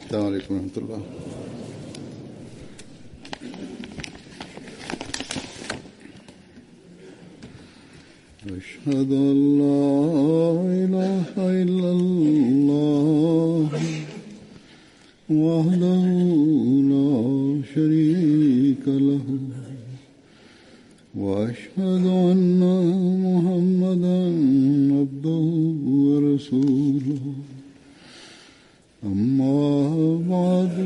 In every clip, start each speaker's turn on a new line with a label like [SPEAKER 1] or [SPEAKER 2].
[SPEAKER 1] السلام عليكم ورحمة الله. أشهد أن لا إله إلا الله وحده لا شريك له وأشهد أن محمدا عبده ورسوله أما بعد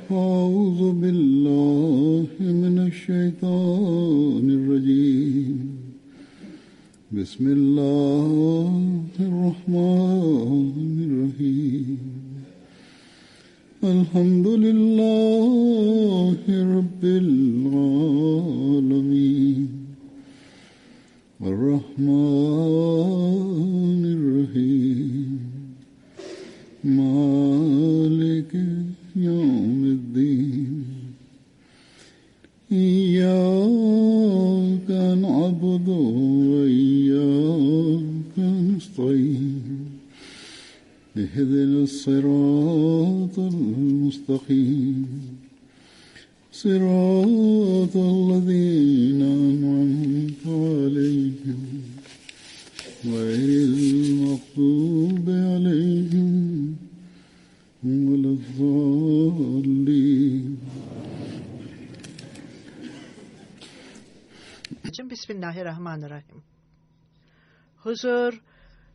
[SPEAKER 1] فأعوذ بالله من الشيطان الرجيم بسم الله الرحمن الرحيم الحمد لله رب العالمين الرحمن الرحيم مالك يوم الدين إياك نعبد وإياك نستعين اهدنا الصراط المستقيم صراط الذين أنعمت عليهم غير المغضوب عليهم ولا الضالين.
[SPEAKER 2] Bismillahirrahmanirrahim. Huzur,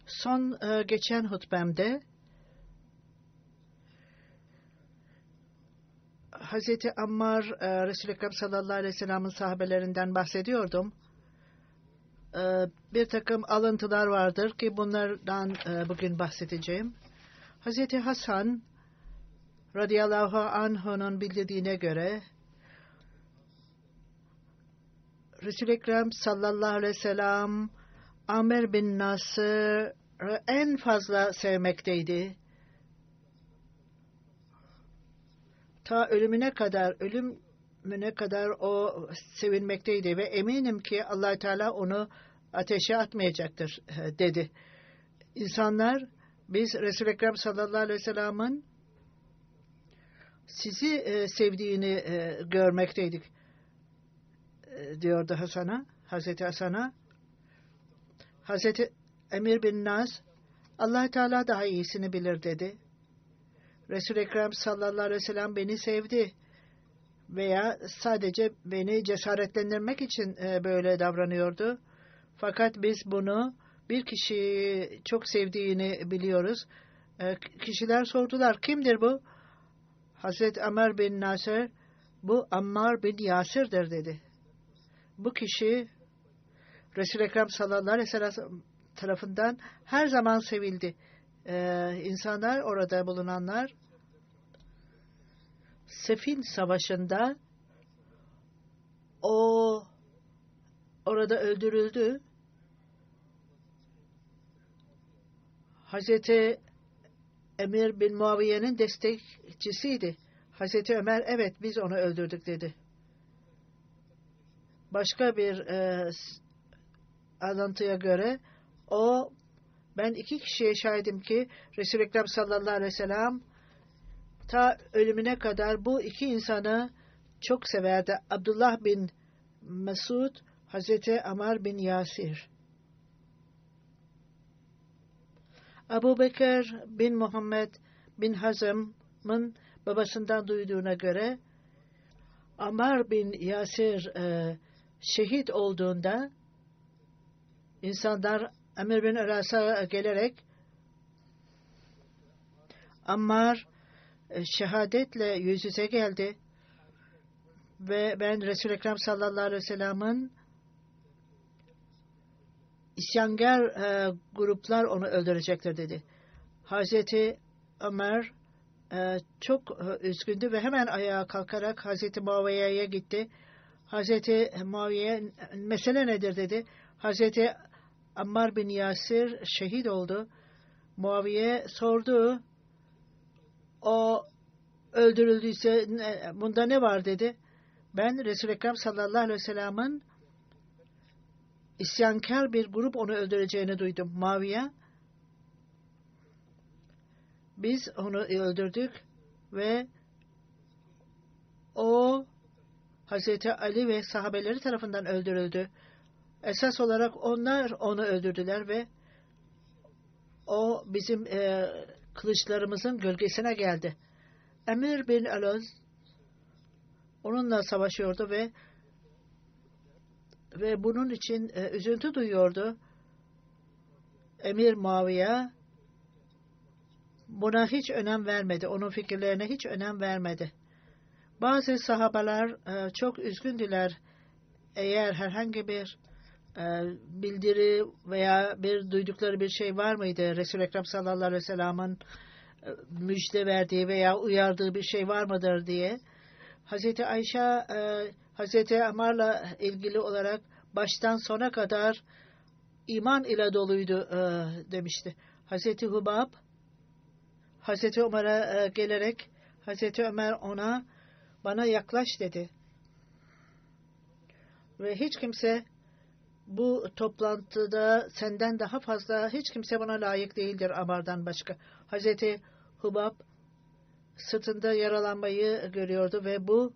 [SPEAKER 2] son geçen hutbemde Hazreti Ammar, Resul-i Ekrem sallallahu aleyhi ve sellem'in sahabelerinden bahsediyordum. Bir takım alıntılar vardır ki bunlardan bugün bahsedeceğim. Hazreti Hasan radıyallahu anhu'nun bildirdiğine göre Resul-i Ekrem sallallahu aleyhi ve sellem Amr bin Nasır'ı en fazla sevmekteydi. Ta ölümüne kadar o sevinmekteydi ve eminim ki Allah Teala onu ateşe atmayacaktır dedi. İnsanlar, biz Resul-i Ekrem sallallahu aleyhi ve sellem'in sizi sevdiğini görmekteydik diyordu Hazreti Hasan'a. Hazreti Emir bin Naz, Allah Teala daha iyisini bilir dedi. Resul-i Ekrem sallallahu aleyhi ve sellem beni sevdi veya sadece beni cesaretlendirmek için böyle davranıyordu. Fakat biz bunu bir kişiyi çok sevdiğini biliyoruz. Kişiler sordular, kimdir bu? Hazreti Ammar bin Nasır, bu Ammar bin Yasir'dir dedi. Bu kişi Resul-i Ekrem sallallahu aleyhi ve sellem tarafından her zaman sevildi. İnsanlar, orada bulunanlar, Sefin Savaşı'nda o orada öldürüldü. Hazreti Emir bin Muaviye'nin destekçisiydi. Hazreti Ömer, evet biz onu öldürdük dedi. Başka bir alıntıya göre ben iki kişiye şahidim ki Resul-i Ekrem sallallahu aleyhi ve sellem ta ölümüne kadar bu iki insanı çok severdi. Abdullah bin Mesud, Hazreti Ammar bin Yasir. Abu Bekir bin Muhammed bin Hazm'ın babasından duyduğuna göre Ammar bin Yasir şehit olduğunda insanlar Amr bin Alas'a gelerek Ammar şehadetle yüz yüze geldi ve ben Resul-i Ekrem sallallahu aleyhi ve sellem'in isyankar gruplar onu öldürecektir dedi. Hazreti Ömer çok üzgündü ve hemen ayağa kalkarak Hazreti Muaviye'ye gitti. Hazreti Muaviye, mesele nedir dedi. Hazreti Ammar bin Yasir şehit oldu. Muaviye sordu. O öldürüldüyse bunda ne var dedi. Ben Resul-i Ekrem sallallahu aleyhi ve sellem'in isyankar bir grup onu öldüreceğini duydum. Muaviye, biz onu öldürdük ve o Hazreti Ali ve sahabeleri tarafından öldürüldü. Esas olarak onlar onu öldürdüler ve o bizim kılıçlarımızın gölgesine geldi. Emir bin Alaz onunla savaşıyordu ve bunun için üzüntü duyuyordu. Emir Muaviye buna hiç önem vermedi. Onun fikirlerine hiç önem vermedi. Bazı sahabeler çok üzgündüler. Eğer herhangi bir bildiri veya bir duydukları bir şey var mıydı? Resul-i Ekrem sallallahu aleyhi ve sellem'in müjde verdiği veya uyardığı bir şey var mıdır diye. Hazreti Ayşe Hazreti Amar'la ilgili olarak baştan sona kadar iman ile doluydu demişti. Hazreti Hubab Hazreti Ömer'e gelerek Hazreti Ömer ona bana yaklaş dedi. Ve hiç kimse bu toplantıda senden daha fazla hiç kimse buna layık değildir Amar'dan başka. Hazreti Hubab sırtında yaralanmayı görüyordu ve bu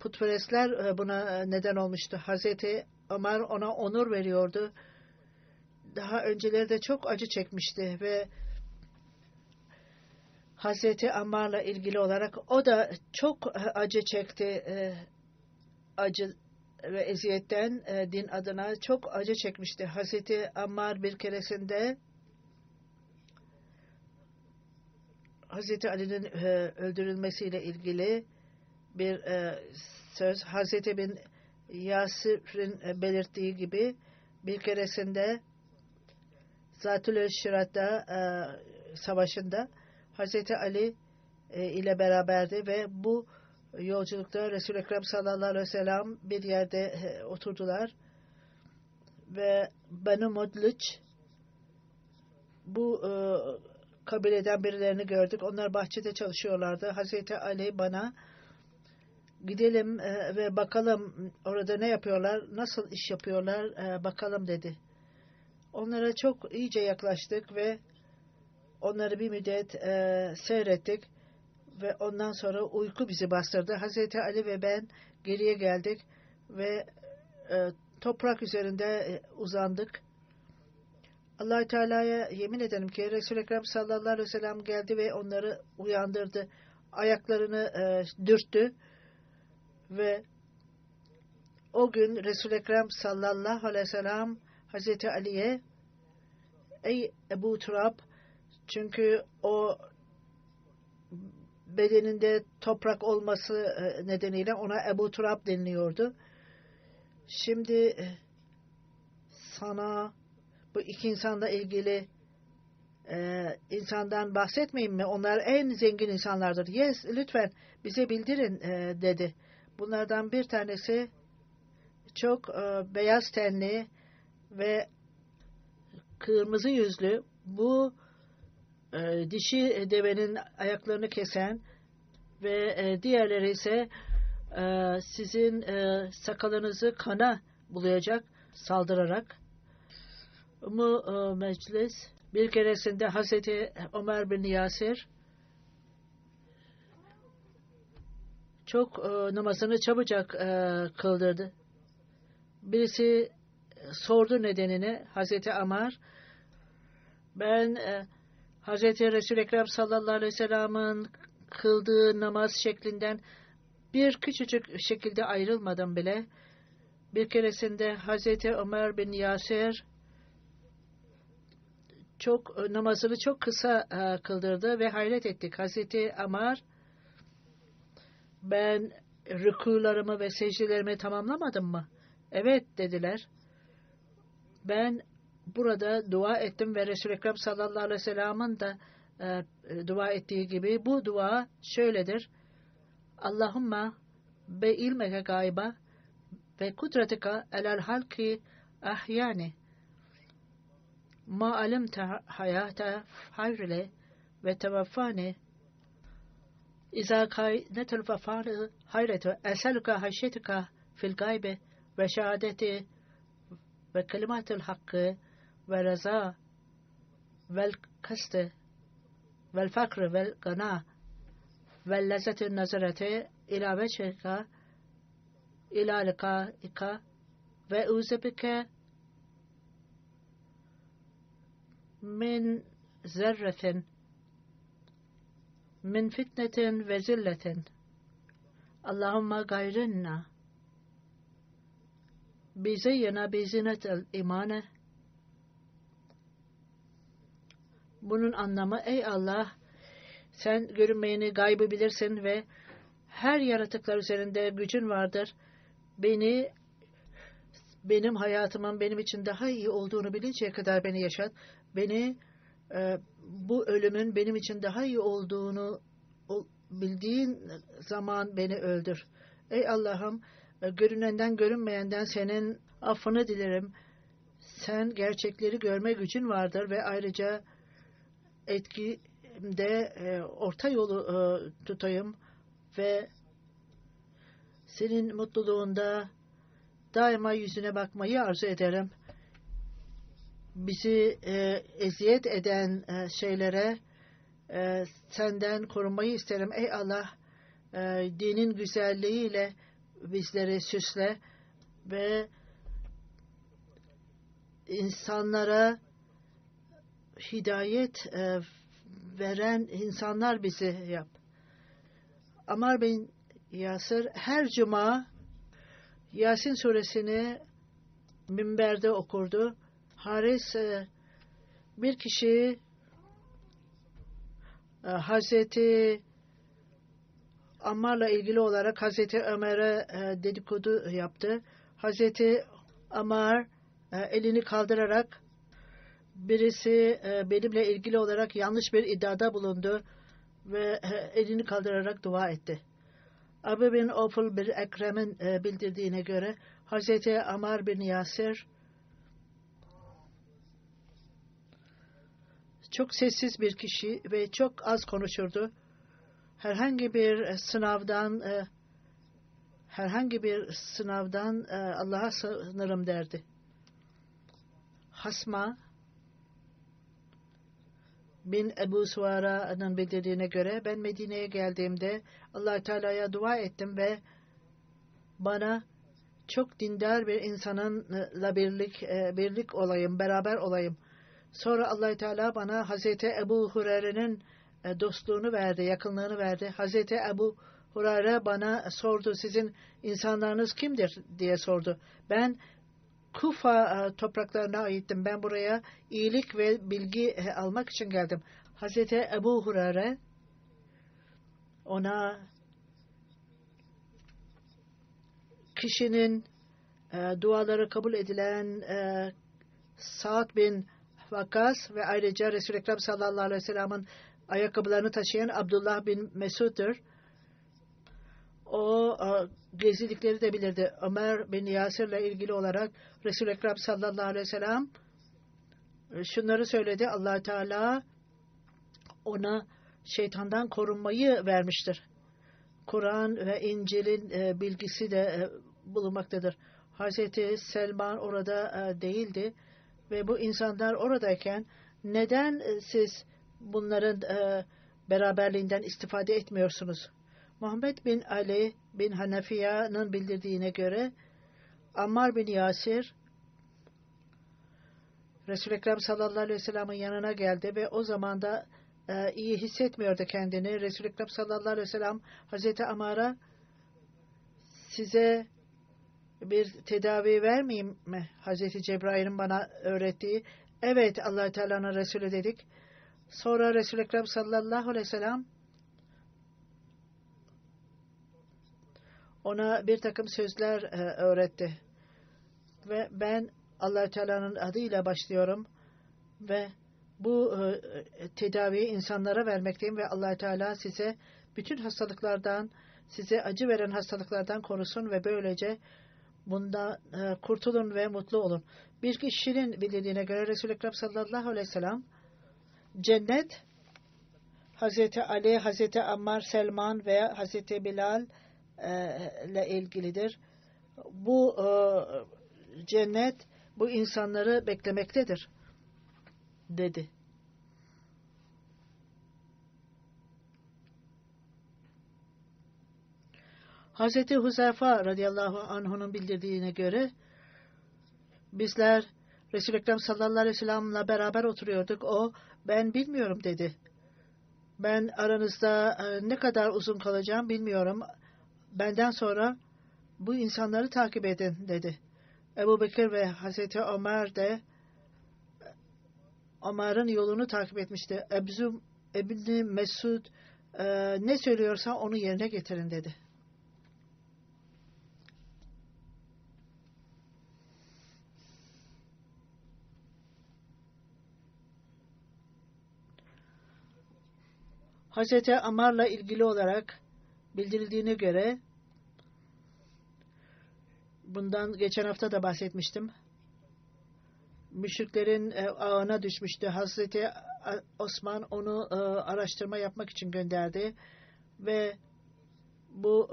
[SPEAKER 2] putperestler buna neden olmuştu. Hazreti Ömer ona onur veriyordu. Daha önceleri de çok acı çekmişti ve Hazreti Ammar'la ilgili olarak o da çok acı çekti. Acı ve eziyetten din adına çok acı çekmişti. Hazreti Ammar bir keresinde Hazreti Ali'nin öldürülmesiyle ilgili bir söz Hazreti bin Yasir'in belirttiği gibi bir keresinde Zatül Şirat'ta savaşında Hazreti Ali ile beraberdi ve bu yolculukta Resul-i Ekrem sallallahu aleyhi ve sellem bir yerde oturdular ve Banu Mudliç bu kabileden birilerini gördük. Onlar bahçede çalışıyorlardı. Hazreti Ali bana gidelim ve bakalım orada ne yapıyorlar, nasıl iş yapıyorlar bakalım dedi. Onlara çok iyice yaklaştık ve onları bir müddet seyrettik ve ondan sonra uyku bizi bastırdı. Hazreti Ali ve ben geriye geldik ve toprak üzerinde uzandık. Allah-u Teala'ya yemin ederim ki Resul-i Ekrem sallallahu aleyhi ve sellem geldi ve onları uyandırdı. Ayaklarını dürttü ve o gün Resul-i Ekrem sallallahu aleyhi ve sellem Hazreti Ali'ye ey Ebu Turab, çünkü o bedeninde toprak olması nedeniyle ona Ebu Turab deniliyordu. Şimdi sana bu iki insanla ilgili insandan bahsetmeyeyim mi? Onlar en zengin insanlardır. Yes, lütfen bize bildirin dedi. Bunlardan bir tanesi çok beyaz tenli ve kırmızı yüzlü, bu dişi devenin ayaklarını kesen ve diğerleri ise sizin sakalınızı kana bulayacak saldırarak. Bu meclis bir keresinde Hazreti Ömer bin Yasir çok namazını çabucak kıldırdı. Birisi sordu nedenini. Hazreti Ömer, ben Hazreti Resul-i Ekrem sallallahu aleyhi ve sellem'in kıldığı namaz şeklinden bir küçücük şekilde ayrılmadım bile. Bir keresinde Hazreti Ömer bin Yasir namazını çok kısa kıldırdı ve hayret ettik. Hazreti Ömer, ben rükularımı ve secdelerimi tamamlamadım mı? Evet dediler. Ben burada dua ettim ve Resul-i Ekrem sallallahu aleyhi ve sellem'in de dua ettiği gibi bu dua şöyledir. Allahümme be ilmeke gayba ve kudretika elal halki ahyani ma alimte hayata hayrle ve tevaffani İza kaynetul vefâlı hayretu eseluka haşyetuka fil gaybe ve şehadeti ve kelimatul hakkı ve reza vel kastı vel fakr vel gana ve lezzetün nazarete ila veçhika ila likaika ve uzebike min zerretin min fitnetin ve zilletin. Allahümme gayrinna bizeyyena bizinetel imane. Bunun anlamı, ey Allah, sen görünmeyeni, gaybı bilirsin ve her yaratıklar üzerinde gücün vardır. Benim hayatımın benim için daha iyi olduğunu bilinceye kadar beni yaşat. Bu ölümün benim için daha iyi olduğunu bildiğin zaman beni öldür. Ey Allah'ım, görünenden görünmeyenden senin affını dilerim. Sen gerçekleri görme gücün vardır ve ayrıca etkimde orta yolu tutayım ve senin mutluluğunda daima yüzüne bakmayı arzu ederim. Bizi eziyet eden şeylere senden korunmayı isterim. Ey Allah, dinin güzelliğiyle bizleri süsle ve insanlara hidayet veren insanlar bizi yap. Ammar bin Yasir her cuma Yasin suresini minberde okurdu. Haris bir kişi Hazreti Ammar'la ilgili olarak Hazreti Ömer'e dedikodu yaptı. Hazreti Ammar elini kaldırarak birisi benimle ilgili olarak yanlış bir iddiada bulundu ve elini kaldırarak dua etti. Abu bin Oful bir Ekrem'in bildirdiğine göre Hazreti Ammar bin Yasir çok sessiz bir kişi ve çok az konuşurdu. Herhangi bir sınavdan Allah'a sığınırım derdi. Hasma bin Ebu Suvara'nın bildirdiğine göre ben Medine'ye geldiğimde Allah Teala'ya dua ettim ve bana çok dindar bir insanınla birlik olayım, beraber olayım. Sonra Allah Teala bana Hazreti Ebu Hureyre'nin dostluğunu verdi, yakınlığını verdi. Hazreti Ebu Hureyre bana sordu, sizin insanlarınız kimdir diye sordu. Ben Kufa topraklarına aittim. Ben buraya iyilik ve bilgi almak için geldim. Hazreti Ebu Hureyre ona kişinin duaları kabul edilen Sa'd bin Vakkas ve ayrıca Resul-i Ekrem sallallahu aleyhi ve sellem'in ayakkabılarını taşıyan Abdullah bin Mesud'dur. O gezildikleri de bilirdi. Ömer bin Yasir'le ilgili olarak Resul-i Ekrem sallallahu aleyhi ve sellem şunları söyledi. Allah Teala ona şeytandan korunmayı vermiştir. Kur'an ve İncil'in bilgisi de bulunmaktadır. Hazreti Selman orada değildi ve bu insanlar oradayken neden siz bunların beraberliğinden istifade etmiyorsunuz? Muhammed bin Ali bin Hanefiya'nın bildirdiğine göre Ammar bin Yasir Resul-i Ekrem sallallahu aleyhi ve sellem'in yanına geldi ve o zaman da iyi hissetmiyordu kendini. Resul-i Ekrem sallallahu aleyhi ve sellem Hazreti Ammar'a size bir tedavi vermeyeyim mi? Hazreti Cebrail'in bana öğrettiği. Evet, Allah-u Teala'nın Resulü dedik. Sonra Resul-i Ekrem sallallahu aleyhi ve sellem ona bir takım sözler öğretti. Ve ben Allah-u Teala'nın adıyla başlıyorum ve bu tedaviyi insanlara vermekteyim ve Allah-u Teala size bütün hastalıklardan, size acı veren hastalıklardan korusun ve böylece bundan kurtulun ve mutlu olun. Bir kişinin bildiğine göre Resul-i Ekrem sallallahu aleyhi ve sellem cennet Hazreti Ali, Hazreti Ammar, Selman veya Hazreti Bilal ile ilgilidir. Bu cennet bu insanları beklemektedir dedi. Hazreti Huzeyfe radıyallahu anh'un bildirdiğine göre bizler Resul-i Ekrem sallallahu aleyhi ve sellem'le beraber oturuyorduk. O, ben bilmiyorum dedi. Ben aranızda ne kadar uzun kalacağım bilmiyorum. Benden sonra bu insanları takip edin dedi. Ebu Bekir ve Hazreti Ömer de Ömer'in yolunu takip etmişti. İbni Mesud ne söylüyorsa onu yerine getirin dedi. Hazreti Amar'la ilgili olarak bildirildiğine göre, bundan geçen hafta da bahsetmiştim, müşriklerin ağına düşmüştü. Hazreti Osman onu araştırma yapmak için gönderdi ve bu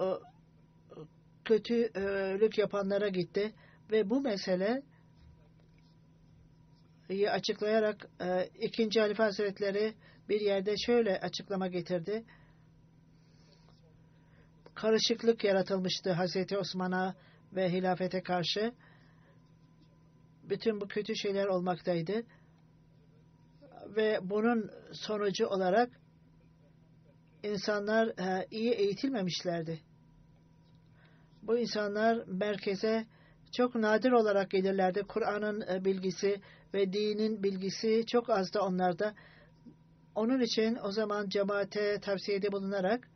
[SPEAKER 2] kötülük yapanlara gitti ve bu meseleyi açıklayarak 2. Halife Hazretleri bir yerde şöyle açıklama getirdi. Karışıklık yaratılmıştı Hazreti Osman'a ve hilafete karşı. Bütün bu kötü şeyler olmaktaydı. Ve bunun sonucu olarak insanlar iyi eğitilmemişlerdi. Bu insanlar merkeze çok nadir olarak gelirlerdi. Kur'an'ın bilgisi ve dinin bilgisi çok azdı onlarda. Onun için o zaman cemaate tavsiyede bulunarak,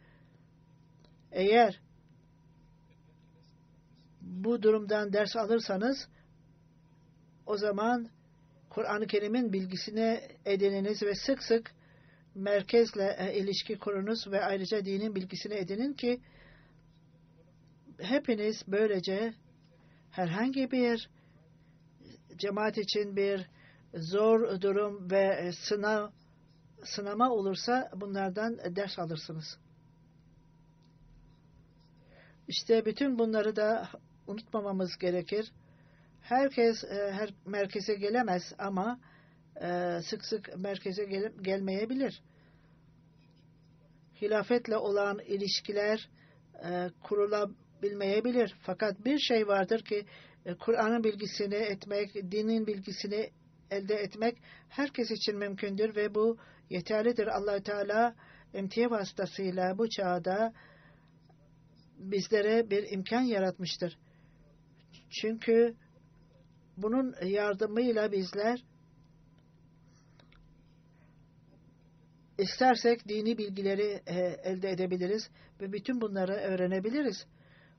[SPEAKER 2] eğer bu durumdan ders alırsanız o zaman Kur'an-ı Kerim'in bilgisini edininiz ve sık sık merkezle ilişki kurunuz ve ayrıca dinin bilgisini edinin ki hepiniz böylece herhangi bir cemaat için bir zor durum ve sınama olursa bunlardan ders alırsınız. İşte bütün bunları da unutmamamız gerekir. Herkes her merkeze gelemez ama sık sık merkeze gelmeyebilir. Hilafetle olan ilişkiler kurulabilmeyebilir. Fakat bir şey vardır ki Kur'an'ın bilgisini etmek, dinin bilgisini elde etmek herkes için mümkündür ve bu yeterlidir. Allah-u Teala emtiye vasıtasıyla bu çağda bizlere bir imkan yaratmıştır. Çünkü bunun yardımıyla bizler istersek dini bilgileri elde edebiliriz ve bütün bunları öğrenebiliriz.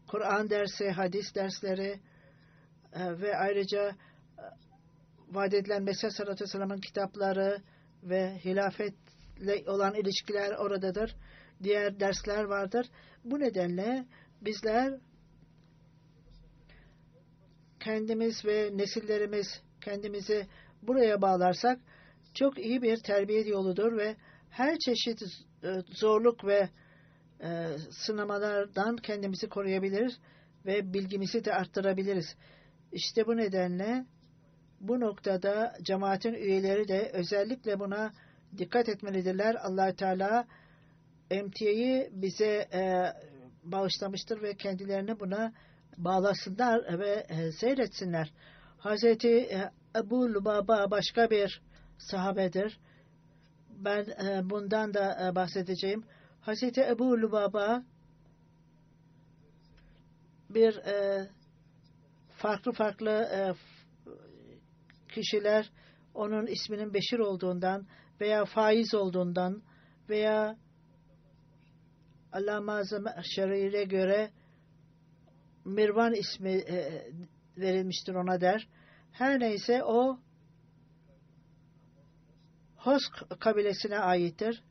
[SPEAKER 2] Kur'an dersi, hadis dersleri ve ayrıca vaat edilen Mesih sallallahu aleyhi ve sellem'in kitapları ve hilafetle olan ilişkiler oradadır. Diğer dersler vardır. Bu nedenle bizler kendimiz ve nesillerimiz kendimizi buraya bağlarsak çok iyi bir terbiye yoludur ve her çeşit zorluk ve sınamalardan kendimizi koruyabiliriz ve bilgimizi de arttırabiliriz. İşte bu nedenle bu noktada cemaatin üyeleri de özellikle buna dikkat etmelidirler. Allah-u Teala emtiyeyi bize bağışlamıştır ve kendilerini buna bağlasınlar ve seyretsinler. Hazreti Ebu Lubaba başka bir sahabedir. Ben bundan da bahsedeceğim. Hazreti Ebu Lubaba bir farklı kişiler onun isminin Beşir olduğundan veya Faiz olduğundan veya Allah-u Azim'e göre Mirvan ismi verilmiştir ona der. Her neyse o Hos kabilesine aittir.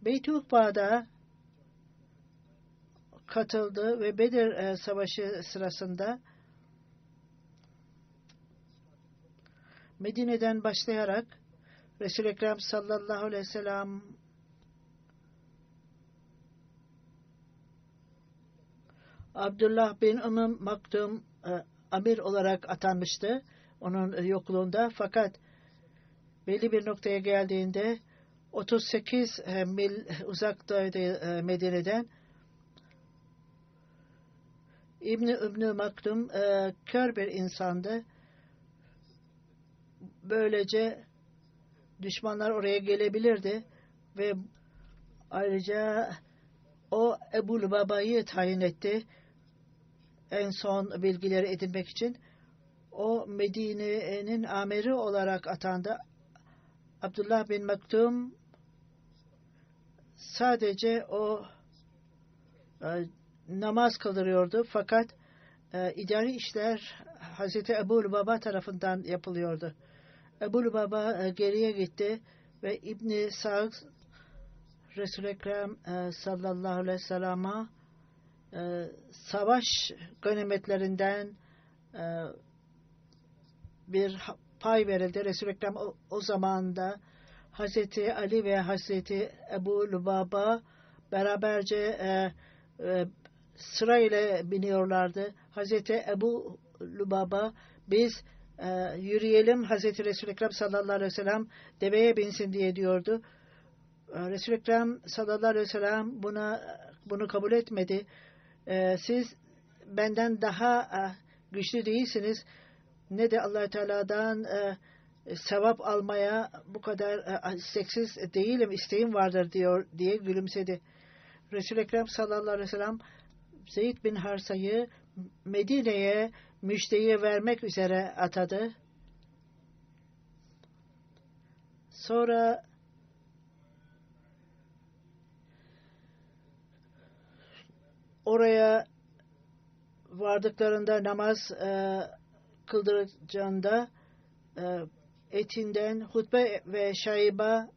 [SPEAKER 2] Beyt-i Ukba'da katıldı ve Bedir Savaşı sırasında Medine'den başlayarak Resul-i Ekrem sallallahu aleyhi ve sellem Abdullah bin Maktum amir olarak atanmıştı onun yokluğunda. Fakat belli bir noktaya geldiğinde 38 mil uzaktaydı Medine'den. İbni Maktum kör bir insandı. Böylece düşmanlar oraya gelebilirdi ve ayrıca o Ebu Lubaba'yı tayin etti en son bilgileri edinmek için. O Medine'nin amiri olarak atandı. Abdullah bin Maktum sadece o namaz kıldırıyordu fakat idari işler Hazreti Ebu Lubaba tarafından yapılıyordu. Ebu Lubaba geriye gitti ve İbn-i Sa'd Resul-i Ekrem sallallahu aleyhi ve sellem'e savaş ganimetlerinden bir pay verildi. Resul-i Ekrem o zamanda Hazreti Ali ve Hazreti Ebu Lubaba beraberce sırayla biniyorlardı. Hazreti Ebu Lubaba biz yürüyelim Hazreti Resul-i Ekrem sallallahu aleyhi ve sellem deveye binsin diye diyordu. Resul-i Ekrem sallallahu aleyhi ve sellem bunu kabul etmedi. Siz benden daha güçlü değilsiniz. Ne de Allah-u Teala'dan sevap almaya bu kadar isteksiz değilim, isteğim vardır diye gülümsedi. Resul-i Ekrem sallallahu aleyhi ve sellem Zeyd bin Harsa'yı Medine'ye müjdeyi vermek üzere atadı. Sonra oraya vardıklarında namaz kıldıracağında etinden hutbe ve şaiba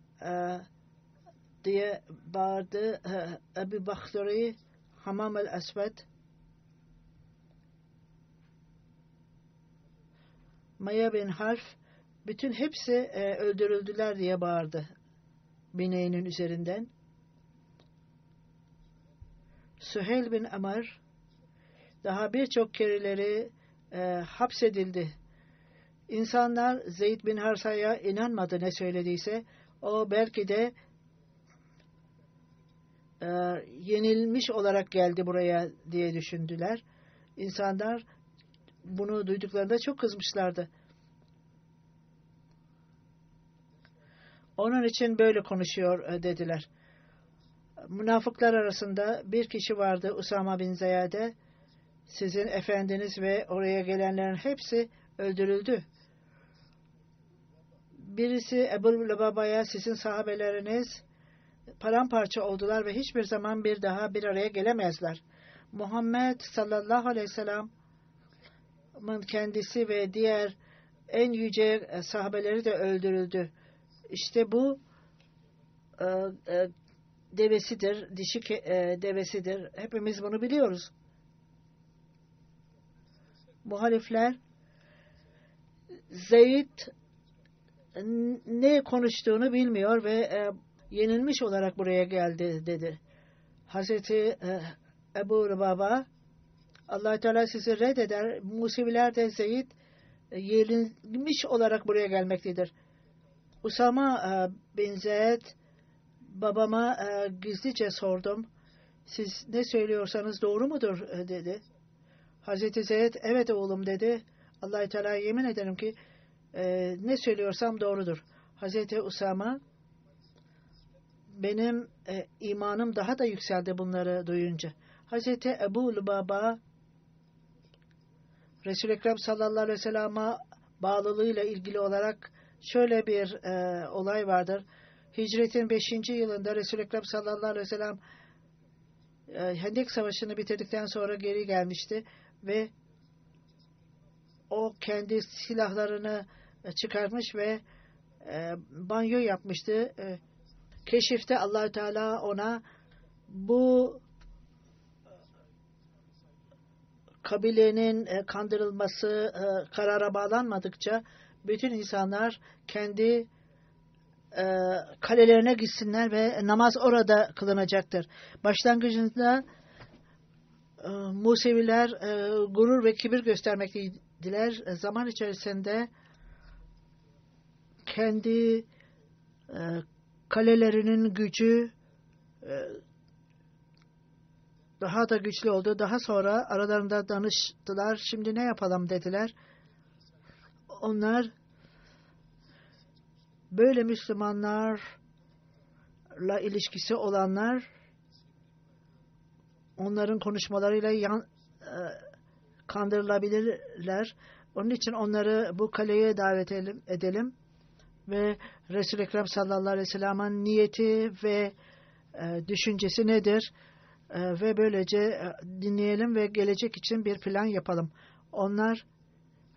[SPEAKER 2] diye bağırdı. Ebu Bakhtari Hamam el-Esved Maya bin Harf bütün hepsi öldürüldüler diye bağırdı bineğinin üzerinden. Süheyl bin Amr daha birçok kereleri hapsedildi. İnsanlar Zeyd bin Harsa'ya inanmadı ne söylediyse. O belki de yenilmiş olarak geldi buraya diye düşündüler. İnsanlar bunu duyduklarında çok kızmışlardı. Onun için böyle konuşuyor dediler. Münafıklar arasında bir kişi vardı Usama bin Ziyade. Sizin efendiniz ve oraya gelenlerin hepsi öldürüldü. Birisi Ebu Lubaba'ya sizin sahabeleriniz paramparça oldular ve hiçbir zaman bir daha bir araya gelemezler. Muhammed sallallahu aleyhi ve sellem'in kendisi ve diğer en yüce sahabeleri de öldürüldü. İşte bu devesidir, dişi devesidir. Hepimiz bunu biliyoruz. Muhalifler Zeyd ne konuştuğunu bilmiyor ve yenilmiş olarak buraya geldi dedi. Hazreti Ebu Lubaba Allah-u Teala sizi reddeder. Museviler de Zeyd yenilmiş olarak buraya gelmektedir. Usama bin Zeyd babama gizlice sordum. Siz ne söylüyorsanız doğru mudur dedi. Hazreti Zeyd evet oğlum dedi. Allah-u Teala'ya yemin ederim ki ne söylüyorsam doğrudur. Hazreti Usama benim imanım daha da yükseldi bunları duyunca. Hazreti Ebu Lubaba Resul-i Ekrem sallallahu aleyhi ve sellem'e bağlılığıyla ilgili olarak şöyle bir olay vardır. Hicretin 5. yılında Resul-i Ekrem sallallahu aleyhi ve sellem Hendek Savaşı'nı bitirdikten sonra geri gelmişti ve o kendi silahlarını çıkarmış ve banyo yapmıştı. Keşifte Allah-u Teala ona bu kabilenin kandırılması karara bağlanmadıkça bütün insanlar kendi kalelerine gitsinler ve namaz orada kılınacaktır. Başlangıcında Museviler gurur ve kibir göstermekteydiler. Zaman içerisinde kendi kalelerinin gücü daha da güçlü oldu. Daha sonra aralarında danıştılar. Şimdi ne yapalım dediler. Onlar böyle Müslümanlarla ilişkisi olanlar onların konuşmalarıyla kandırılabilirler. Onun için onları bu kaleye davet edelim ve Resul-i Ekrem sallallahu aleyhi ve sellem'in niyeti ve düşüncesi nedir? Ve böylece dinleyelim ve gelecek için bir plan yapalım. Onlar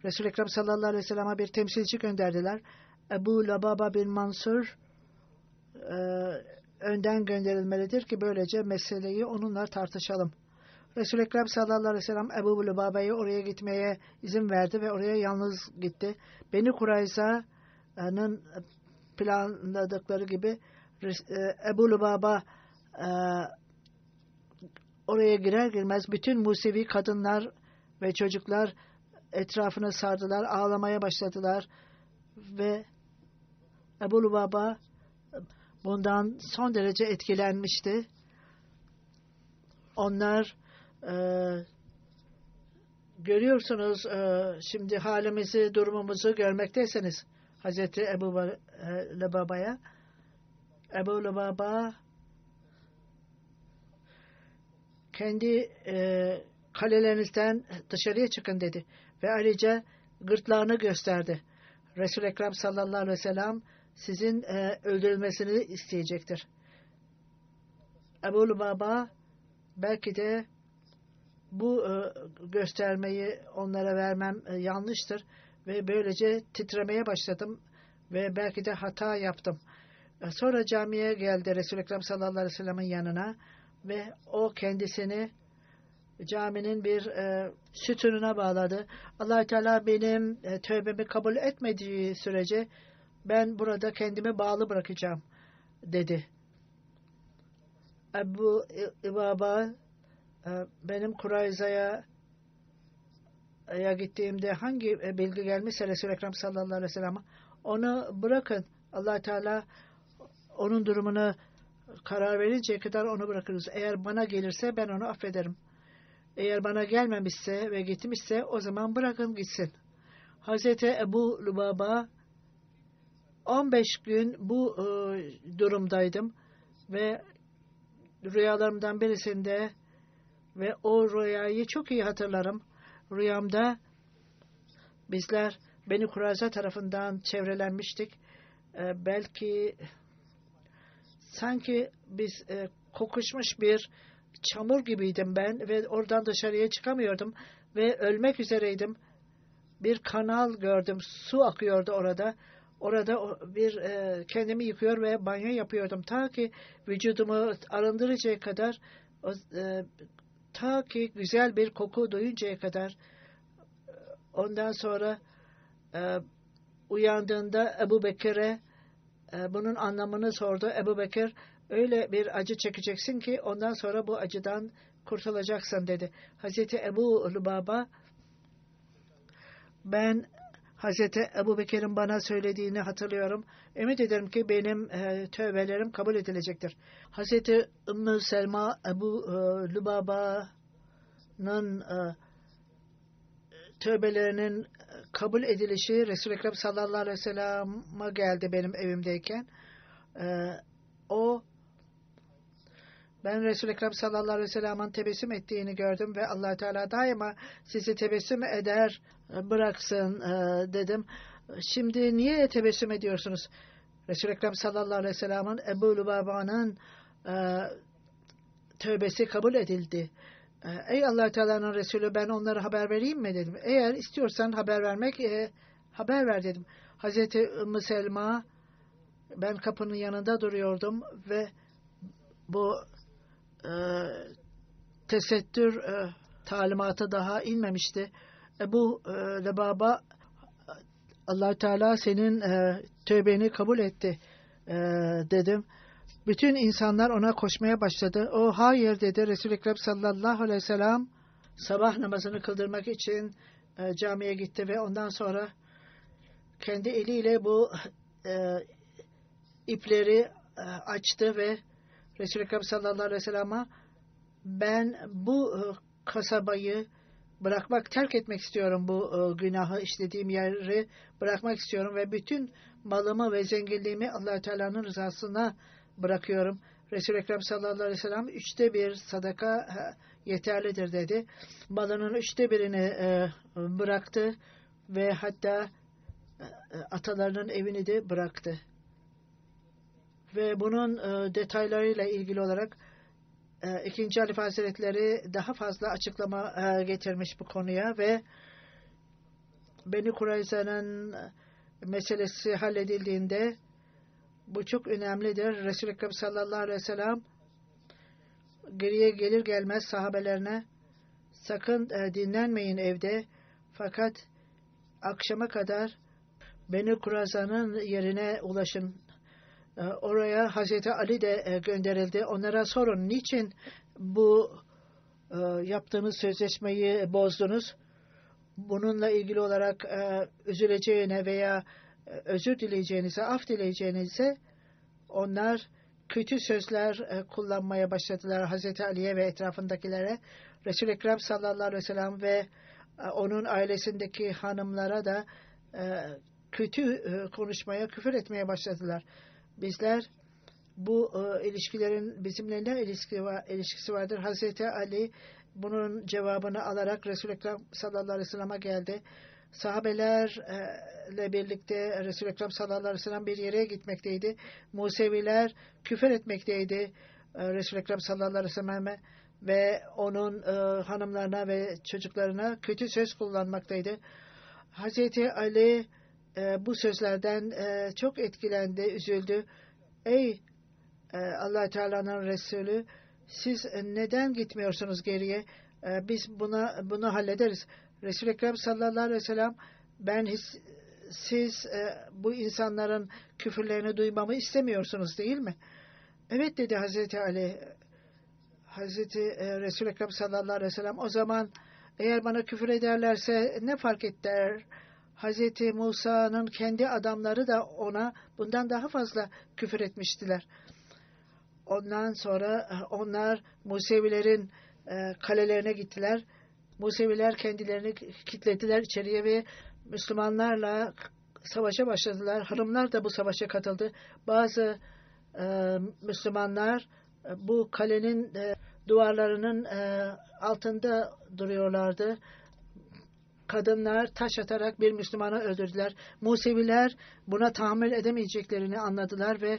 [SPEAKER 2] Resul-i Ekrem sallallahu aleyhi ve sellem'e bir temsilci gönderdiler. Ebu Lubaba bin Mansur önden gönderilmelidir ki böylece meseleyi onunla tartışalım. Resul-i Ekrem sallallahu aleyhi ve sellem Ebu Lubaba'yı oraya gitmeye izin verdi ve oraya yalnız gitti. Beni Kurayza'nın planladıkları gibi Ebu Lubaba oraya girer girmez bütün Musevi kadınlar ve çocuklar etrafını sardılar, ağlamaya başladılar ve Ebu Lubaba bundan son derece etkilenmişti. Onlar görüyorsunuz şimdi halimizi, durumumuzu görmekteyseniz Hazreti Ebu Lubaba'ya Ebu Lubaba kendi kalelerinizden dışarıya çıkın dedi ve ayrıca gırtlağını gösterdi. Resul-i Ekrem sallallahu aleyhi ve sellem sizin öldürülmesini isteyecektir. Ebu Lubaba belki de bu göstermeyi onlara vermem yanlıştır ve böylece titremeye başladım ve belki de hata yaptım. Sonra camiye geldi Resul-i Ekrem sallallahu aleyhi ve sellem'in yanına ve o kendisini caminin bir sütununa bağladı. Allah Teala benim tövbemi kabul etmediği sürece ben burada kendimi bağlı bırakacağım dedi. Ebu Lubaba benim Kurayza'ya gittiğimde hangi bilgi gelmişse Resul-i Ekrem sallallahu aleyhi ve sellem'e onu bırakın. Allah Teala onun durumunu karar verinceye kadar onu bırakırız. Eğer bana gelirse ben onu affederim. Eğer bana gelmemişse ve gitmişse o zaman bırakın gitsin. Hazreti Ebu Lubaba 15 gün bu durumdaydım ve rüyalarımdan birisinde ve o rüyayı çok iyi hatırlarım. Rüyamda bizler Beni Kurayza tarafından çevrelenmiştik. Belki sanki biz kokuşmuş bir çamur gibiydim ben ve oradan dışarıya çıkamıyordum ve ölmek üzereydim. Bir kanal gördüm, su akıyordu orada. Orada bir kendimi yıkıyor ve banyo yapıyordum. Ta ki vücudumu arındırıncaya kadar, ta ki güzel bir koku duyuncaya kadar. Ondan sonra uyandığında Ebu Bekir'e bunun anlamını sordu. Ebu Bekir, öyle bir acı çekeceksin ki ondan sonra bu acıdan kurtulacaksın dedi. Hazreti Ebu Lubaba, ben Hazreti Ebu Bekir'in bana söylediğini hatırlıyorum. Ümit ederim ki benim tövbelerim kabul edilecektir. Hazreti Ümmü Selma Ebu Lubaba'nın tövbelerinin kabul edilişi Resul-i Ekrem sallallahu aleyhi ve sellem'e geldi benim evimdeyken. Ben Resul-i Ekrem sallallahu aleyhi ve sellem'in tebessüm ettiğini gördüm ve Allah Teala daima sizi tebessüm eder bıraksın dedim. Şimdi niye tebessüm ediyorsunuz? Resul-i Ekrem sallallahu aleyhi ve sellem'in Ebu Lubaba'nın tövbesi kabul edildi. Ey Allah Teala'nın Resulü, ben onlara haber vereyim mi dedim. Eğer istiyorsan haber vermek haber ver dedim. Hazreti Ümmü Selma, ben kapının yanında duruyordum ve bu tesettür talimatı daha inmemişti. Ebu Lubaba, Allah Teala senin tövbeni kabul etti dedim. Bütün insanlar ona koşmaya başladı. O hayır dedi. Resul-i Ekrem sallallahu aleyhi ve sellem sabah namazını kıldırmak için camiye gitti ve ondan sonra kendi eliyle bu ipleri açtı ve Resul-i Ekrem sallallahu aleyhi ve sellem'e ben bu kasabayı terk etmek istiyorum, bu günahı işlediğim yeri bırakmak istiyorum ve bütün malımı ve zenginliğimi Allah Teala'nın rızasına bırakıyorum. Resul-i Ekrem sallallahu aleyhi ve sellem 1/3 sadaka yeterlidir dedi. Malının 1/3'ini bıraktı ve hatta atalarının evini de bıraktı. Ve bunun detaylarıyla ilgili olarak II. Halife Hazretleri daha fazla açıklama getirmiş bu konuya ve Beni Kurayza'nın meselesi halledildiğinde bu çok önemlidir. Resul-i Ekrem sallallahu aleyhi ve sellem geriye gelir gelmez sahabelerine sakın dinlenmeyin evde, fakat akşama kadar Beni Kurayza'nın yerine ulaşın. Oraya Hazreti Ali de gönderildi. Onlara sorun, niçin bu yaptığınız sözleşmeyi bozdunuz? Bununla ilgili olarak üzüleceğine veya özür dileyeceğinize, af dileyeceğinize onlar kötü sözler kullanmaya başladılar Hazreti Ali'ye ve etrafındakilere. Resul-i Ekrem sallallahu aleyhi ve sellem ve onun ailesindeki hanımlara da kötü konuşmaya, küfür etmeye başladılar. Bizler bu ilişkilerin bizimle ne ilişkisi vardır? Hazreti Ali bunun cevabını alarak Resul-i Ekrem sallallahu aleyhi ve sellem'e geldi. Sahabelerle birlikte Resul-i Ekrem sallallahu aleyhi ve sellem bir yere gitmekteydi. Museviler küfür etmekteydi Resul-i Ekrem sallallahu aleyhi ve sellem'e ve onun hanımlarına ve çocuklarına kötü söz kullanmaktaydı. Hazreti Ali bu sözlerden çok etkilendi, üzüldü. Ey Allah Teala'nın Resulü, siz neden gitmiyorsunuz geriye? Biz bunu hallederiz. Resul-i Ekrem sallallahu aleyhi ve sellem, siz bu insanların küfürlerini duymamı istemiyorsunuz değil mi? Evet dedi Hazreti Ali. Hazreti Resul-i Ekrem sallallahu aleyhi ve sellem, o zaman eğer bana küfür ederlerse ne fark eder? Hazreti Musa'nın kendi adamları da ona bundan daha fazla küfür etmiştiler. Ondan sonra onlar Musevilerin kalelerine gittiler. Museviler kendilerini kilitlediler içeriye ve Müslümanlarla savaşa başladılar. Hanımlar da bu savaşa katıldı. Bazı Müslümanlar bu kalenin duvarlarının altında duruyorlardı. Kadınlar taş atarak bir Müslümanı öldürdüler. Museviler buna tahammül edemeyeceklerini anladılar ve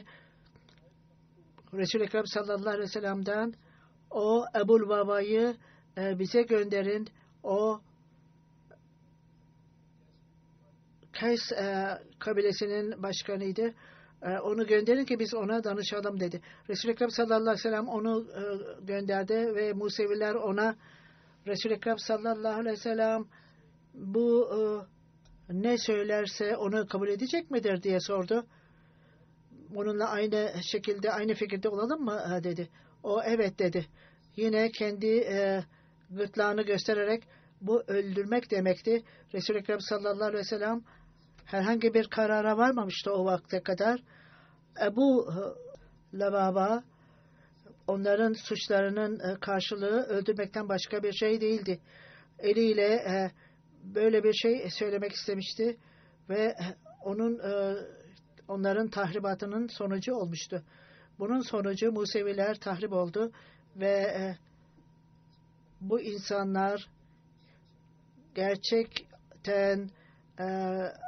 [SPEAKER 2] Resul-i Ekrem sallallahu aleyhi ve sellem'den o Ebul Baba'yı bize gönderin. O Kays kabilesinin başkanıydı. Onu gönderin ki biz ona danışalım dedi. Resul-i Ekrem sallallahu aleyhi ve sellem onu gönderdi ve Museviler ona Resul-i Ekrem sallallahu aleyhi ve sellem bu ne söylerse onu kabul edecek midir diye sordu. Onunla aynı şekilde, aynı fikirde olalım mı dedi. O evet dedi. Yine kendi gırtlağını göstererek bu öldürmek demekti. Resul-i Ekrem sallallahu aleyhi ve sellem herhangi bir karara varmamıştı o vakte kadar. Ebu Lubaba onların suçlarının karşılığı öldürmekten başka bir şey değildi. Eliyle böyle bir şey söylemek istemişti ve onların tahribatının sonucu olmuştu. Bunun sonucu Museviler tahrip oldu ve bu insanlar gerçekten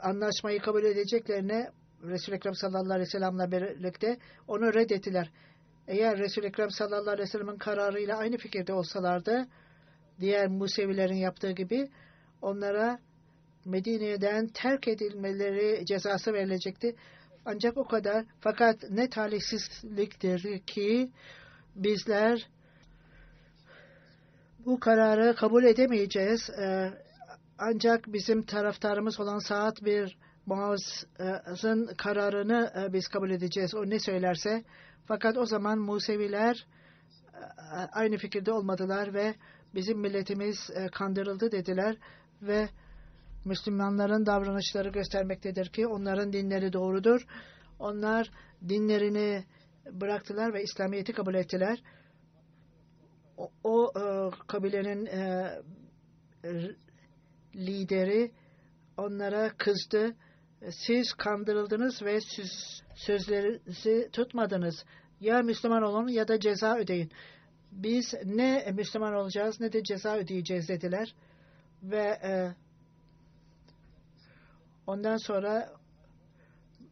[SPEAKER 2] anlaşmayı kabul edeceklerine Resul-i Ekrem sallallahu aleyhi ve sellem'le birlikte onu reddettiler. Eğer Resul-i Ekrem sallallahu aleyhi ve sellem'in kararıyla aynı fikirde olsalardı, diğer Musevilerin yaptığı gibi onlara Medine'den terk edilmeleri cezası verilecekti. Ancak o kadar. Fakat ne talihsizliktir ki bizler bu kararı kabul edemeyeceğiz. Ancak bizim taraftarımız olan Sa'd bin Muaz'ın kararını biz kabul edeceğiz. O ne söylerse. Fakat o zaman Museviler aynı fikirde olmadılar ve bizim milletimiz kandırıldı dediler ve Müslümanların davranışları göstermektedir ki onların dinleri doğrudur. Onlar dinlerini bıraktılar ve İslamiyet'i kabul ettiler. o kabilenin lideri onlara kızdı. Siz kandırıldınız ve siz sözlerinizi tutmadınız. Ya Müslüman olun ya da ceza ödeyin. Biz ne Müslüman olacağız ne de ceza ödeyeceğiz dediler. Ve ondan sonra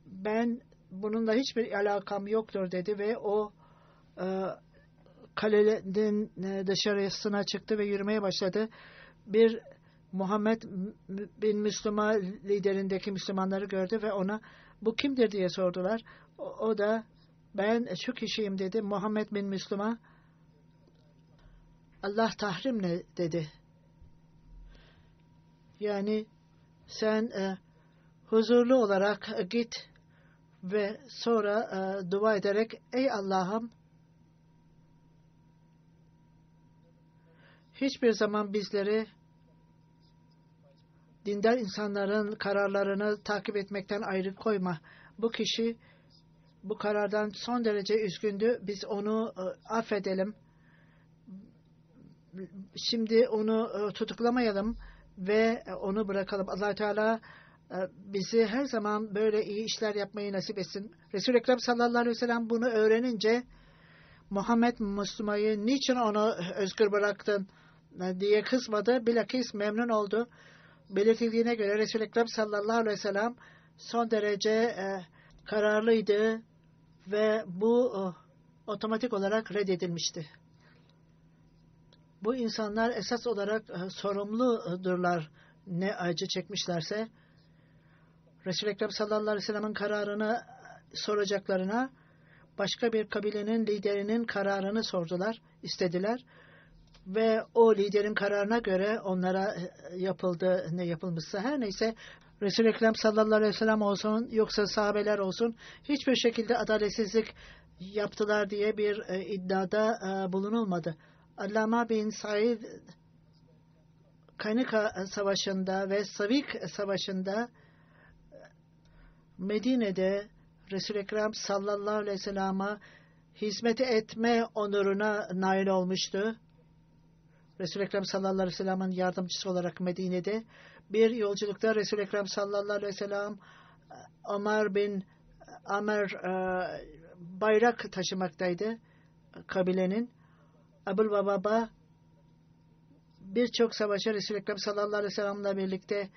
[SPEAKER 2] ben bununla hiçbir alakam yoktur dedi ve o kaleden dışarısına çıktı ve yürümeye başladı. Bir Muhammed bin Müslüman liderindeki Müslümanları gördü ve ona bu kimdir diye sordular. O da ben şu kişiyim dedi. Muhammed bin Müslüman. Allah tahrim ne dedi. Yani sen huzurlu olarak git ve sonra dua ederek ey Allah'ım hiçbir zaman bizleri dindar insanların kararlarını takip etmekten ayrı koyma. Bu kişi bu karardan son derece üzgündü. Biz onu affedelim. Şimdi onu tutuklamayalım ve onu bırakalım. Allah Teala bizi her zaman böyle iyi işler yapmayı nasip etsin. Resul-i Ekrem sallallahu aleyhi ve sellem bunu öğrenince Muhammed Müslüman'ı niçin onu özgür bıraktın diye kızmadı. Bilakis memnun oldu. Belirtildiğine göre Resul-i Ekrem sallallahu aleyhi ve sellem son derece kararlıydı ve bu otomatik olarak reddedilmişti. Bu insanlar esas olarak sorumludurlar ne acı çekmişlerse. Resul-i Ekrem sallallahu aleyhi ve sellem'in kararını soracaklarına başka bir kabilenin liderinin kararını sordular, istediler. Ve o liderin kararına göre onlara yapıldı ne yapılmışsa her neyse Resul-i Ekrem sallallahu aleyhi ve sellem olsun yoksa sahabeler olsun hiçbir şekilde adaletsizlik yaptılar diye bir iddiada bulunulmadı. Allama bin Said Kanika Savaşı'nda ve Savik Savaşı'nda Medine'de Resul-i Ekrem sallallahu aleyhi ve sellem'e hizmet etme onuruna nail olmuştu. Resul-i Ekrem sallallahu aleyhi ve sellem'in yardımcısı olarak Medine'de bir yolculukta Resul-i Ekrem sallallahu aleyhi ve sellem Ömer bin Amer bayrak taşımaktaydı kabilenin. Ebu Bababa birçok savaşa Resul-i Ekrem sallallahu aleyhi ve sellem'le birlikte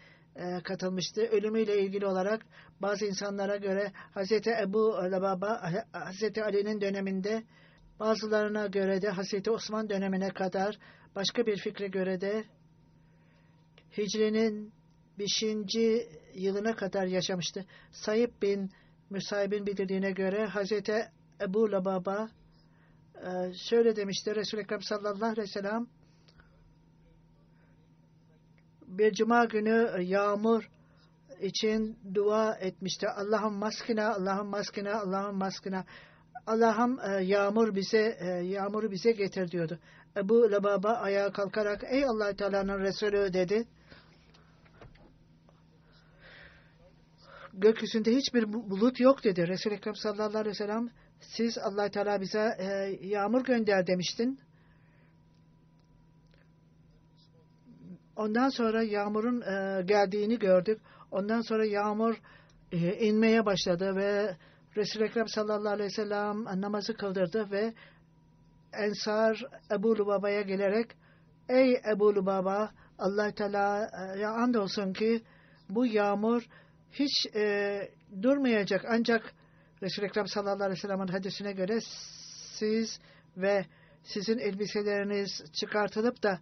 [SPEAKER 2] katılmıştı. Ölümüyle ilgili olarak bazı insanlara göre Hazreti Ebu Bababa Hazreti Ali'nin döneminde, bazılarına göre de Hazreti Osman dönemine kadar, başka bir fikre göre de Hicri'nin 5. yılına kadar yaşamıştı. Said bin Müsaib'in bildirdiğine göre Hazreti Ebu Bababa şöyle demişti. Resul-i Ekrem sallallahu aleyhi ve sellem bir cuma günü yağmur için dua etmişti. Allah'ım maskina, Allah'ım maskina, Allah'ım maskina. Allah'ım yağmuru bize getir diyordu. Ebu Lubaba ayağa kalkarak ey Allah Teala'nın Resulü dedi. Gökyüzünde hiçbir bulut yok dedi. Resul-i Ekrem sallallahu aleyhi ve sellem siz Allah Teala bize yağmur gönder demiştin. Ondan sonra yağmurun geldiğini gördük. Ondan sonra yağmur inmeye başladı ve Resul-i Ekrem sallallahu aleyhi ve sellem namazı kıldırdı ve Ensar Ebu Lubaba'ya gelerek ey Ebu Lubaba Allah Teala'ya andolsun ki bu yağmur hiç durmayacak. Ancak Resul-i Ekrem sallallahu aleyhi ve sellem'in hadisine göre siz ve sizin elbiseleriniz çıkartılıp da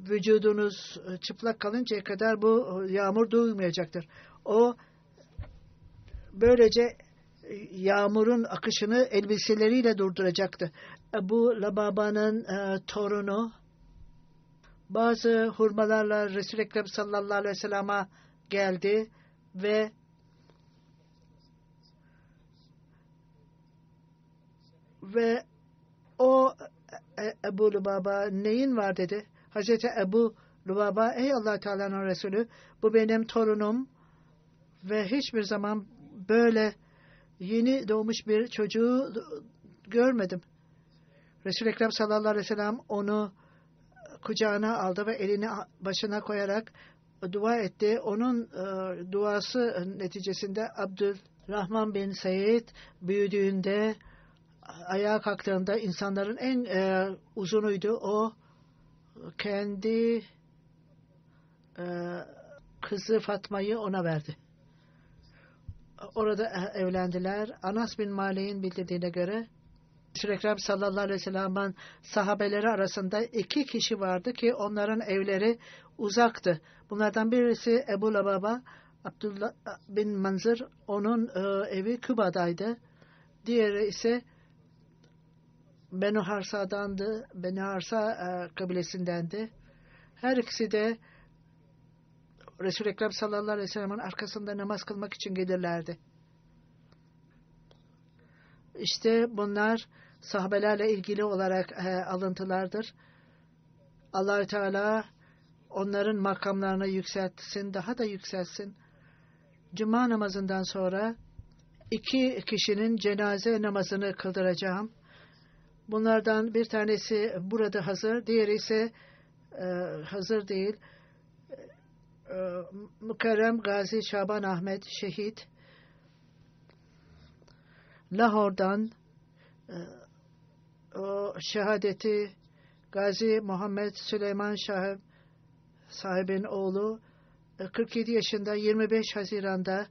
[SPEAKER 2] vücudunuz çıplak kalıncaya kadar bu yağmur durmayacaktır. O böylece yağmurun akışını elbiseleriyle durduracaktı. Ebu Lubaba'nın torunu bazı hurmalarla Resul-i Ekrem sallallahu aleyhi ve sellem'e geldi ve o Ebu Lubaba neyin var dedi. Hazreti Ebu Lubaba ey Allah Teala'nın Resulü bu benim torunum ve hiçbir zaman böyle yeni doğmuş bir çocuğu görmedim. Resul-i Ekrem sallallahu aleyhi ve sellem onu kucağına aldı ve elini başına koyarak dua etti. Onun duası neticesinde Abdülrahman bin Seyyid büyüdüğünde, ayağa kalktığında insanların en uzunuydu. O kendi kızı Fatma'yı ona verdi. Orada evlendiler. Anas bin Malik'in bildirdiğine göre Resul-i Ekrem sallallahu aleyhi ve sellem'in sahabeleri arasında 2 kişi vardı ki onların evleri uzaktı. Bunlardan birisi Ebu Lubaba, Abdullah bin Manzır, onun evi Küba'daydı. Diğeri ise Benu Harsa'dandı. Benu Harsa kabilesindendi. Her ikisi de Resul-i Ekrem sallallahu aleyhi ve sellem'in arkasında namaz kılmak için gelirlerdi. İşte bunlar sahabelerle ilgili olarak alıntılardır. Allah-u Teala onların makamlarını yükseltsin, daha da yükseltsin. Cuma namazından sonra 2 kişinin cenaze namazını kıldıracağım. Bunlardan bir tanesi burada hazır, diğeri ise hazır değil. Mukarrem Gazi Şaban Ahmet şehit, Lahor'dan o şehadeti Gazi Muhammed Süleyman sahibin oğlu 47 yaşında 25 Haziran'da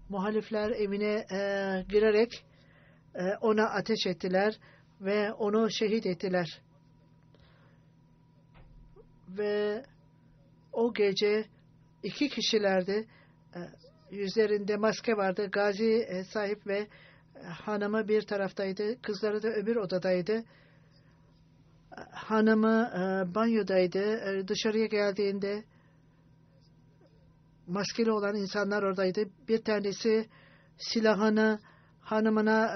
[SPEAKER 2] muhalifler evine girerek ona ateş ettiler ve onu şehit ettiler. Ve o gece 2 kişilerdi. Yüzlerinde maske vardı. Gazi sahip ve hanımı bir taraftaydı. Kızları da öbür odadaydı. Hanımı banyodaydı. Dışarıya geldiğinde maskeli olan insanlar oradaydı. Bir tanesi silahını hanımına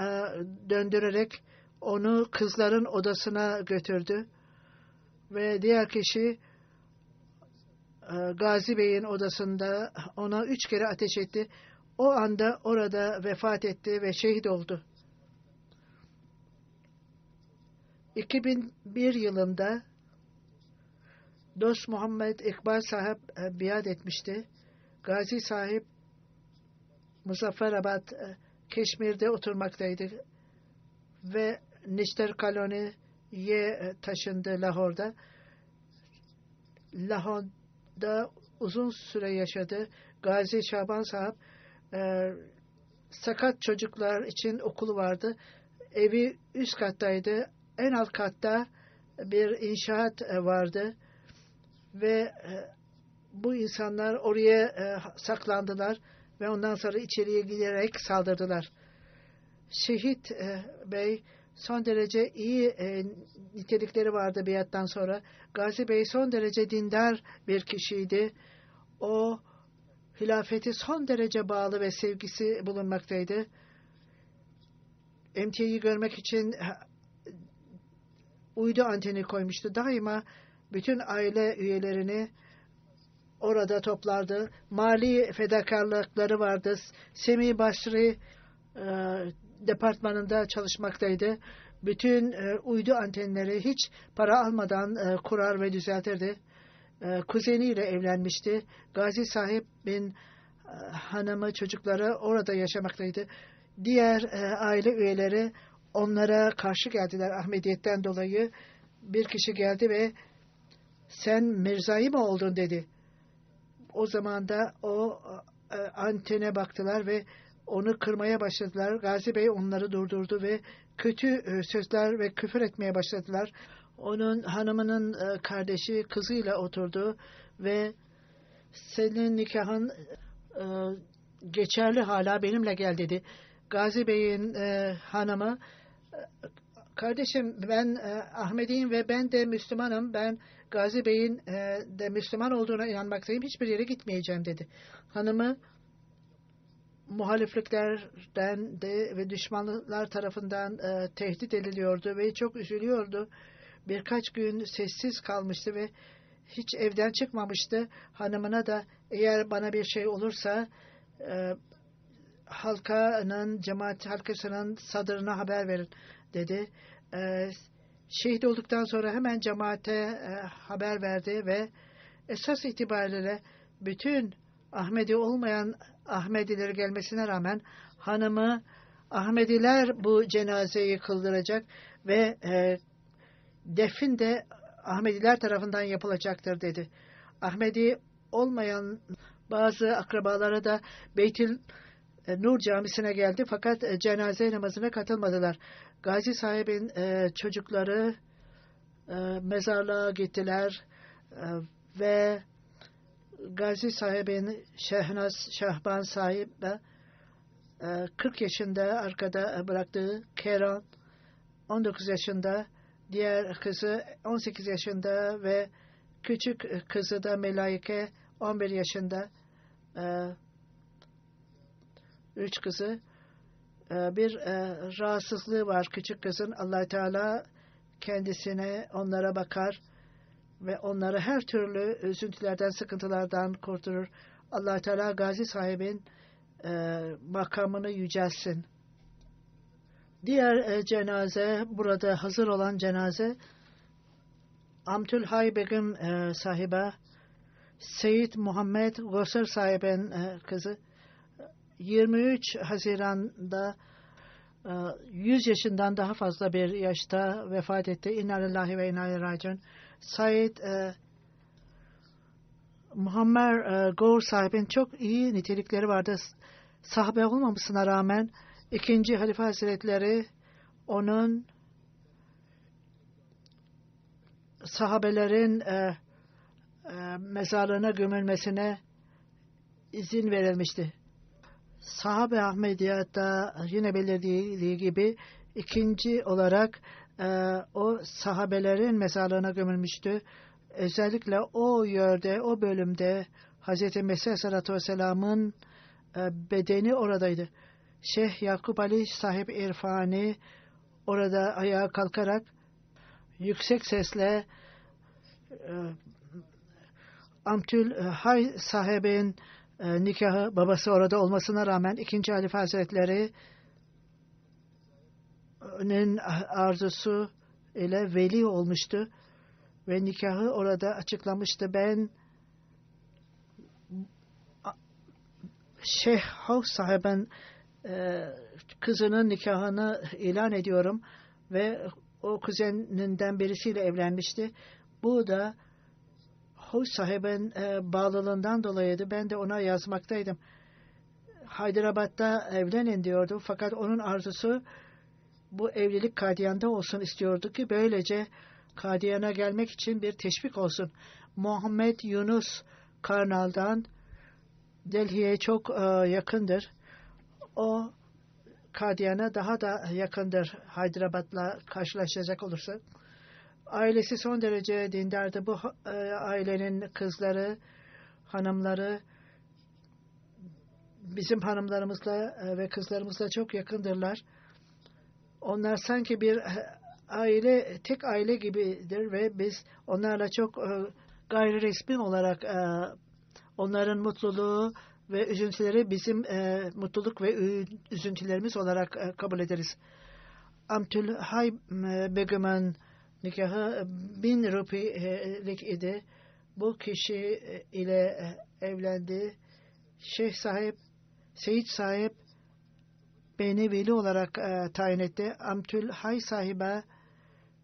[SPEAKER 2] döndürerek onu kızların odasına götürdü. Ve diğer kişi Gazi Bey'in odasında ona 3 kere ateş etti. O anda orada vefat etti ve şehit oldu. 2001 yılında Dost Muhammed İkbal sahip biat etmişti. Gazi sahip Muzafferabad, Keşmir'de oturmaktaydı ve Nişter Koloni'ye taşındı Lahor'da. Lahor'da uzun süre yaşadı. Gazi Şaban sahip sakat çocuklar için okulu vardı. Evi üst kattaydı. En alt katta bir inşaat vardı ve bu insanlar oraya saklandılar ve ondan sonra içeriye giderek saldırdılar. Şehit Bey son derece iyi nitelikleri vardı biattan sonra. Gazi Bey son derece dindar bir kişiydi. O hilafeti son derece bağlı ve sevgisi bulunmaktaydı. MT'yi görmek için uydu anteni koymuştu. Daima bütün aile üyelerini orada toplardı. Mali fedakarlıkları vardı. Semih Basri departmanında çalışmaktaydı. Bütün uydu antenleri hiç para almadan kurar ve düzeltirdi. Kuzeniyle evlenmişti. Gazi sahibin hanımı, çocukları orada yaşamaktaydı. Diğer aile üyeleri onlara karşı geldiler Ahmediyetten dolayı. Bir kişi geldi ve sen Mirza'yı mı oldun dedi. O zaman da o antene baktılar ve onu kırmaya başladılar. Gazi Bey onları durdurdu ve kötü sözler ve küfür etmeye başladılar. Onun hanımının kardeşi kızıyla oturdu ve senin nikahın geçerli hala benimle gel dedi. Gazi Bey'in hanımı kardeşim ben Ahmediyim ve ben de Müslümanım. Ben Gazi Bey'in de Müslüman olduğuna inanmaktayım. Hiçbir yere gitmeyeceğim dedi. Hanımı muhalifliklerden de ve düşmanlar tarafından tehdit ediliyordu ve çok üzülüyordu. Birkaç gün sessiz kalmıştı ve hiç evden çıkmamıştı. Hanımına da eğer bana bir şey olursa cemaat halkasının sadrına haber verin dedi. Şehit olduktan sonra hemen cemaate haber verdi ve esas itibariyle bütün Ahmedi olmayan Ahmediler gelmesine rağmen hanımı Ahmediler bu cenazeyi kıldıracak ve defin de Ahmediler tarafından yapılacaktır dedi. Ahmedi olmayan bazı akrabaları da Beytül Nur Camisi'ne geldi fakat cenaze namazına katılmadılar. Gazi sahibin çocukları mezarlığa gittiler ve Gazi sahibin Şahban sahip 40 yaşında arkada bıraktığı Keran 19 yaşında, diğer kızı 18 yaşında ve küçük kızı da Melaike 11 yaşında. 3 kızı. Bir rahatsızlığı var küçük kızın. Allah Teala kendisine onlara bakar ve onları her türlü üzüntülerden, sıkıntılardan kurtarır. Allah Teala Gazi sahibin makamını yücelsin. Diğer cenaze, burada hazır olan cenaze Amtülhay Begüm sahibe, Seyyid Muhammed Gosser sahibin kızı 23 Haziran'da 100 yaşından daha fazla bir yaşta vefat etti. İnna lillahi ve inna ileyhi raciun. Said Muhammed Gor sahibin çok iyi nitelikleri vardı. Sahabe olmamasına rağmen 2. Halife Hazretleri onun sahabelerin mezarlığına gömülmesine izin verilmişti. Sahabe Ahmediyat'ta yine belirtildiği gibi ikinci olarak o sahabelerin mezarlığına gömülmüştü. Özellikle o yerde, o bölümde Hz. Mesih Aleyhisselatü Vesselam'ın bedeni oradaydı. Şeyh Yakup Ali sahip İrfani orada ayağa kalkarak yüksek sesle Amtülhay sahibin nikahı, babası orada olmasına rağmen 2. Halife Hazretleri'nin arzusu ile veli olmuştu ve nikahı orada açıklamıştı. Ben Şeyh Havs sahibin kızının nikahını ilan ediyorum ve o kuzeninden birisiyle evlenmişti. Bu da Havs sahibin bağlılığından dolayıydı. Ben de ona yazmaktaydım. Hyderabad'da evlenin diyordu. Fakat onun arzusu bu evlilik Kadiyan'da olsun istiyordu ki böylece Kadiyan'a gelmek için bir teşvik olsun. Muhammed Yunus Karnal'dan Delhi'ye çok yakındır. O Kadiyan'a daha da yakındır Hyderabad'la karşılaşacak olursa. Ailesi son derece dindardı. Bu ailenin kızları, hanımları bizim hanımlarımızla ve kızlarımızla çok yakındırlar. Onlar sanki bir aile, tek aile gibidir ve biz onlarla çok gayri resmi olarak onların mutluluğu ve üzüntüleri bizim mutluluk ve üzüntülerimiz olarak kabul ederiz. Amtülhay Begüm'ün nikahı 1000 rupilik idi. Bu kişi ile evlendi. Şeyh sahip, Seyit sahip beni veli olarak tayin etti. Amtülhay sahibe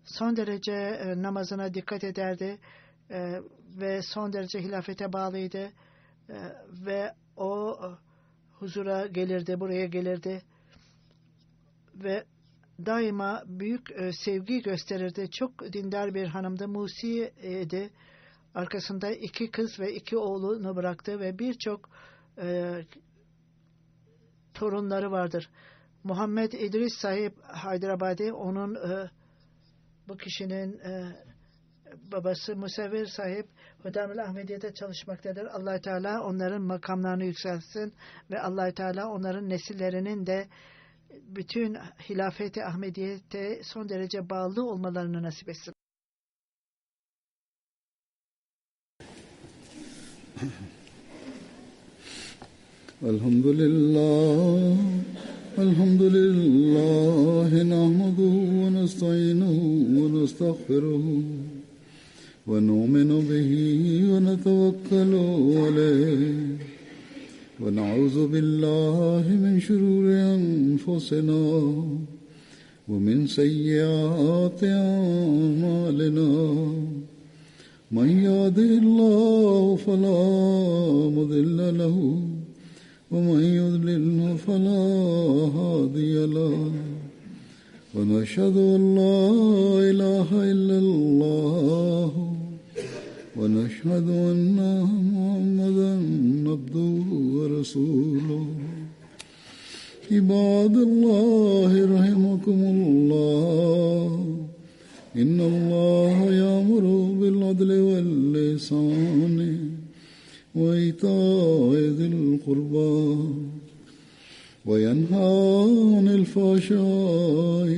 [SPEAKER 2] son derece namazına dikkat ederdi ve son derece hilafete bağlıydı ve o huzura gelirdi, buraya gelirdi ve daima büyük sevgi gösterirdi. Çok dindar bir hanımdı. Musi'ydi. Arkasında 2 kız ve 2 oğlunu bıraktı ve birçok torunları vardır. Muhammed İdris sahip Hyderabadi, onun bu kişinin babası Musevvir sahip Hudamül Ahmediye'de çalışmaktadır. Allah Teala onların makamlarını yükselsin ve Allah Teala onların nesillerinin de bütün hilafeti Ahmediyete son derece bağlı olmalarını nasip etsin.
[SPEAKER 1] Elhamdülillah الحمد لله نحمده ونستعينه ونستغفره ونؤمن به ونتوكل عليه ونعوذ بالله من شرور أنفسنا ومن سيئات أعمالنا من يهده الله فلا مضل له ومن يضلل فلا هادي له ونشهد أن لا إله إلا الله ونشهد أن محمدا عبده ورسوله عباد الله رحمكم الله إن الله يأمر بالعدل والإحسان وإيتاء ذي القربى وينهى عن الفحشاء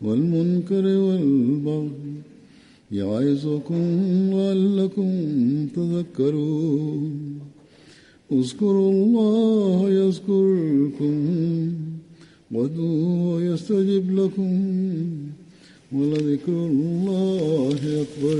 [SPEAKER 1] والمنكر والبغي يعظكم لعلكم تذكرون اذكروا الله يذكركم وادعوه يستجب لكم ولذكر الله أكبر